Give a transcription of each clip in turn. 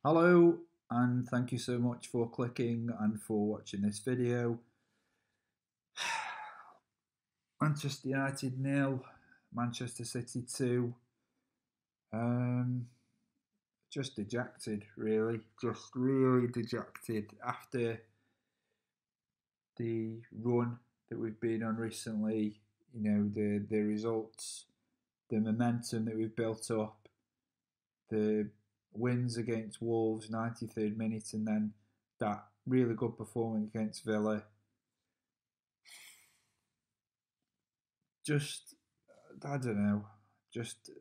Hello, and thank you so much for clicking and for watching this video. Manchester United nil, Manchester City 2. Um, just dejected, really. Just really dejected after the run that we've been on recently. The results, the momentum that we've built up, the wins against Wolves, 93rd minute, and then that really good performance against Villa. Just, I don't know. Just,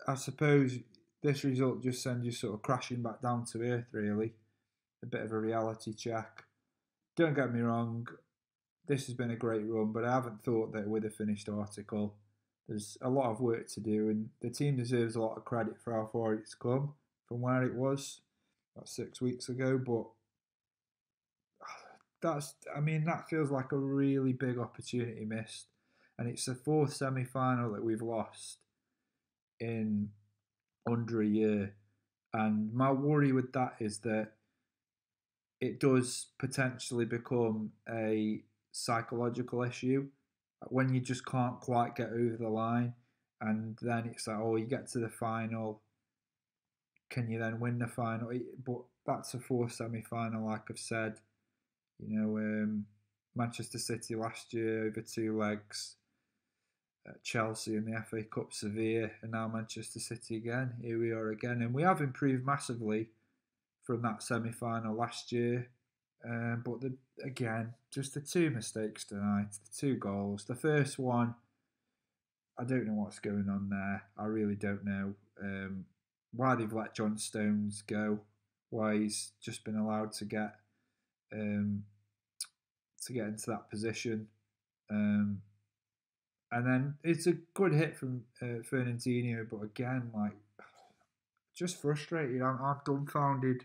I suppose this result just sends you sort of crashing back down to earth, really. A bit of a reality check. Don't get me wrong, this has been a great run, but I haven't thought that with a finished article. There's a lot of work to do, and the team deserves a lot of credit for how far it's come from where it was about 6 weeks ago. But that feels like a really big opportunity missed, and it's the fourth semi-final that we've lost in under a year. And my worry with that is that it does potentially become a psychological issue when you just can't quite get over the line. And then it's like, oh, you get to the final. Can you then win the final? But that's a fourth semi final, like I've said. Manchester City last year over two legs, Chelsea in the FA Cup, Sevilla, and now Manchester City again. Here we are again, and we have improved massively from that semi-final last year. But again, just the two mistakes tonight, the two goals. The first one, I don't know what's going on there. I really don't know why they've let John Stones go. Why he's just been allowed um, to get into that position. Um, And then it's a good hit from Fernandinho, but again, like, just frustrated. I'm dumbfounded.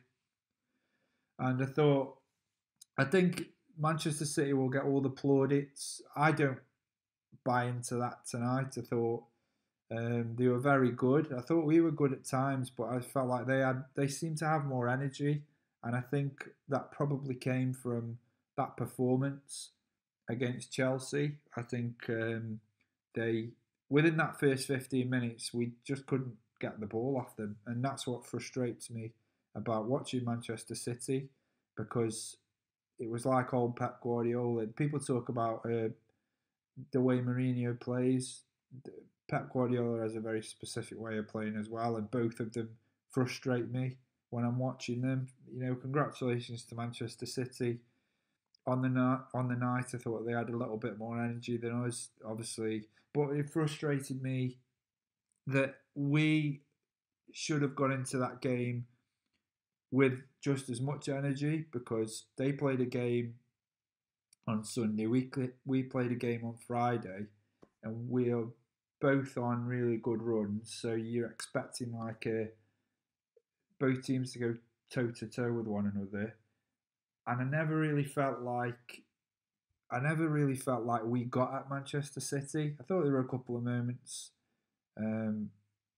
And I think Manchester City will get all the plaudits. I don't buy into that tonight. I thought they were very good. I thought we were good at times, but I felt like they seemed to have more energy, and I think that probably came from that performance against Chelsea. I think they within that first 15 minutes we just couldn't get the ball off them, and that's what frustrates me about watching Manchester City, because it was like old Pep Guardiola. People talk about the way Mourinho plays. Pep Guardiola has a very specific way of playing as well, and both of them frustrate me when I'm watching them. Congratulations to Manchester City on the night. On the night, I thought they had a little bit more energy than us, obviously, but it frustrated me that we should have gone into that game with just as much energy, because they played a game on Sunday. We played a game on Friday, and we are both on really good runs. So you're expecting both teams to go toe to toe with one another, and I never really felt like we got at Manchester City. I thought there were a couple of moments. Um,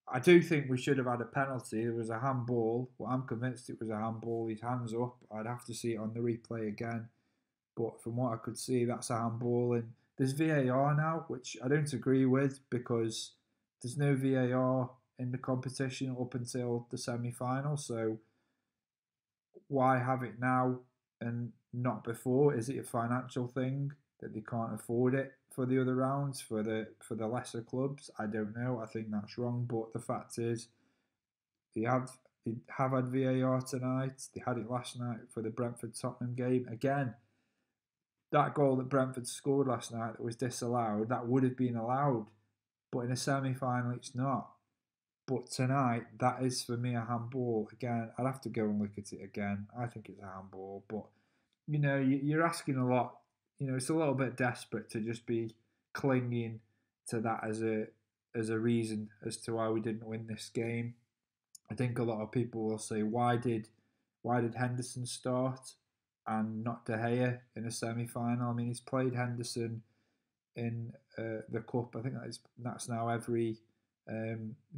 I do think we should have had a penalty. There was a handball. Well, I'm convinced it was a handball. His hands up. I'd have to see it on the replay again. But from what I could see, that's a handball. And there's VAR now, which I don't agree with, because there's no VAR in the competition up until the semi-final. So why have it now and not before? Is it a financial thing that they can't afford it for the other rounds for the lesser clubs? I don't know. I think that's wrong. But the fact is, they have they have had VAR tonight. They had it last night for the Brentford Tottenham game. Again, that goal that Brentford scored last night that was disallowed, that would have been allowed. But in a semi-final, it's not. But tonight, that is for me a handball. Again, I'd have to go and look at it again. I think it's a handball. But, you're asking a lot. It's a little bit desperate to just be clinging to that as a reason as to why we didn't win this game. I think a lot of people will say, why did Henderson start and not De Gea in a semi-final? I mean, he's played Henderson in the cup. I think that's now every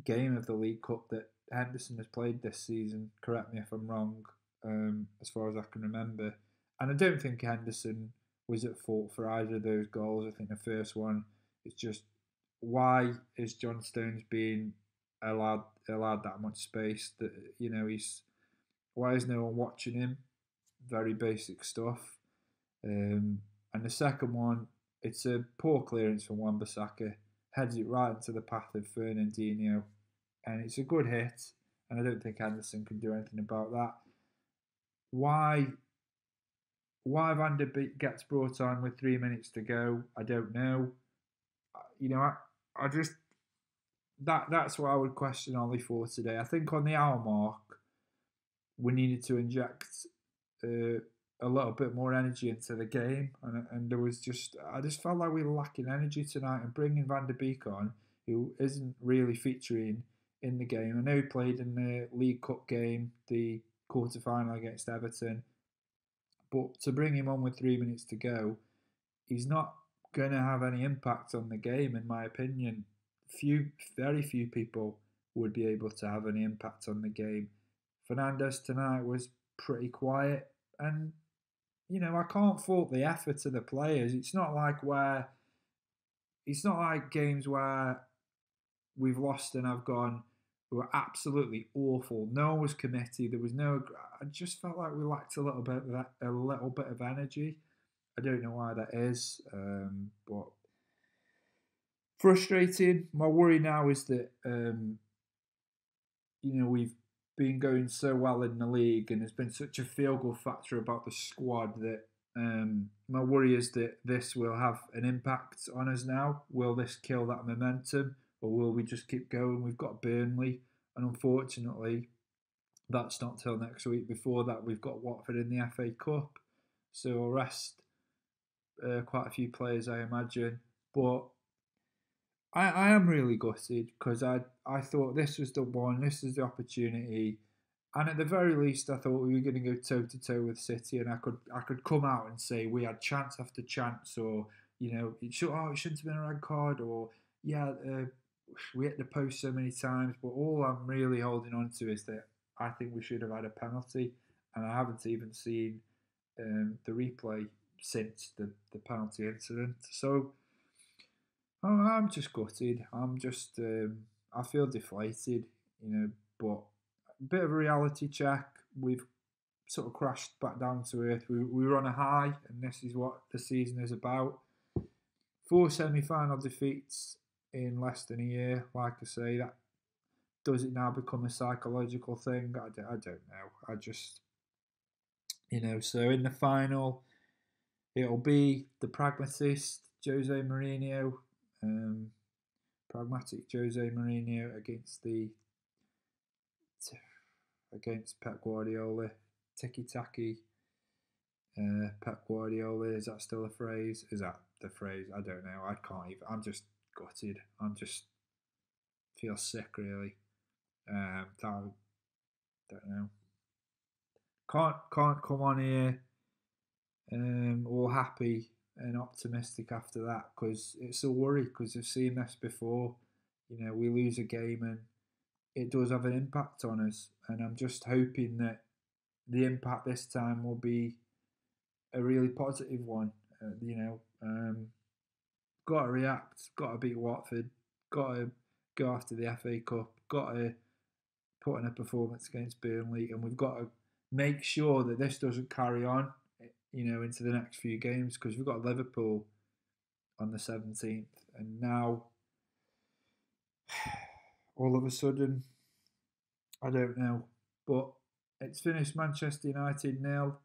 game of the League Cup that Henderson has played this season. Correct me if I'm wrong. As far as I can remember, and I don't think Henderson was at fault for either of those goals. I think the first one, it's just why is John Stones being allowed that much space? That he's why is no one watching him? Very basic stuff. And the second one, it's a poor clearance from Wan-Bissaka, heads it right into the path of Fernandinho, and it's a good hit. And I don't think Henderson can do anything about that. Why Van der Beek gets brought on with 3 minutes to go, I don't know. I just that's what I would question Ollie for today. I think on the hour mark, we needed to inject a little bit more energy into the game, and there was I just felt like we were lacking energy tonight. And bringing Van der Beek on, who isn't really featuring in the game. I know he played in the League Cup game, the quarter final against Everton, but to bring him on with 3 minutes to go, he's not going to have any impact on the game, in my opinion. Very few people would be able to have any impact on the game. Fernandes tonight was pretty quiet, and I can't fault the effort of the players. It's not like games where we've lost and I've gone, we were absolutely awful. No one was committed. There was no. I just felt like we lacked a little bit of energy. I don't know why that is, but frustrating. My worry now is that we've been going so well in the league, and there's been such a feel-good factor about the squad that my worry is that this will have an impact on us now. Will this kill that momentum, or will we just keep going? We've got Burnley, and unfortunately, that's not till next week. Before that, we've got Watford in the FA Cup, so we'll rest quite a few players, I imagine. But I am really gutted because I thought this was the one, this is the opportunity, and at the very least, I thought we were going to go toe to toe with City, and I could come out and say we had chance after chance, or it shouldn't have been a red card, or we hit the post so many times. But all I'm really holding on to is that I think we should have had a penalty, and I haven't even seen the replay since the penalty incident. So I'm just gutted. I feel deflated, but a bit of a reality check. We've sort of crashed back down to earth. We were on a high, and this is what the season is about. 4 semi-final defeats in less than a year. Like I say, that does it now become a psychological thing? I don't know. I just, so in the final, it'll be the pragmatist, Jose Mourinho, pragmatic Jose Mourinho against Pep Guardiola, tiki-taki Pep Guardiola. Is that still a phrase? Is that the phrase? I don't know. I can't even. I'm just gutted. Feel sick, really. Don't know. Can't come on here all happy and optimistic after that, because it's a worry, because I've seen this before. We lose a game and it does have an impact on us, and I'm just hoping that the impact this time will be a really positive one. Got to react, got to beat Watford, got to go after the FA Cup, got to put in a performance against Burnley, and we've got to make sure that this doesn't carry on, into the next few games, because we've got Liverpool on the 17th, and now all of a sudden, I don't know, but it's finished Manchester United 0,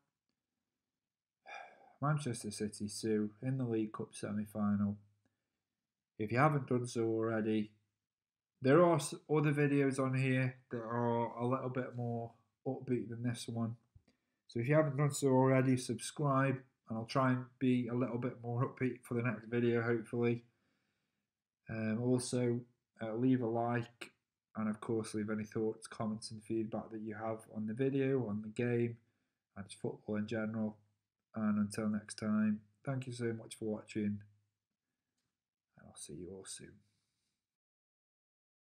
Manchester City 2 in the League Cup semi-final. If you haven't done so already, there are other videos on here that are a little bit more upbeat than this one. So if you haven't done so already, subscribe, and I'll try and be a little bit more upbeat for the next video, hopefully. Also, leave a like, and of course leave any thoughts, comments and feedback that you have on the video, on the game, and just football in general. And until next time, thank you so much for watching, and I'll see you all soon.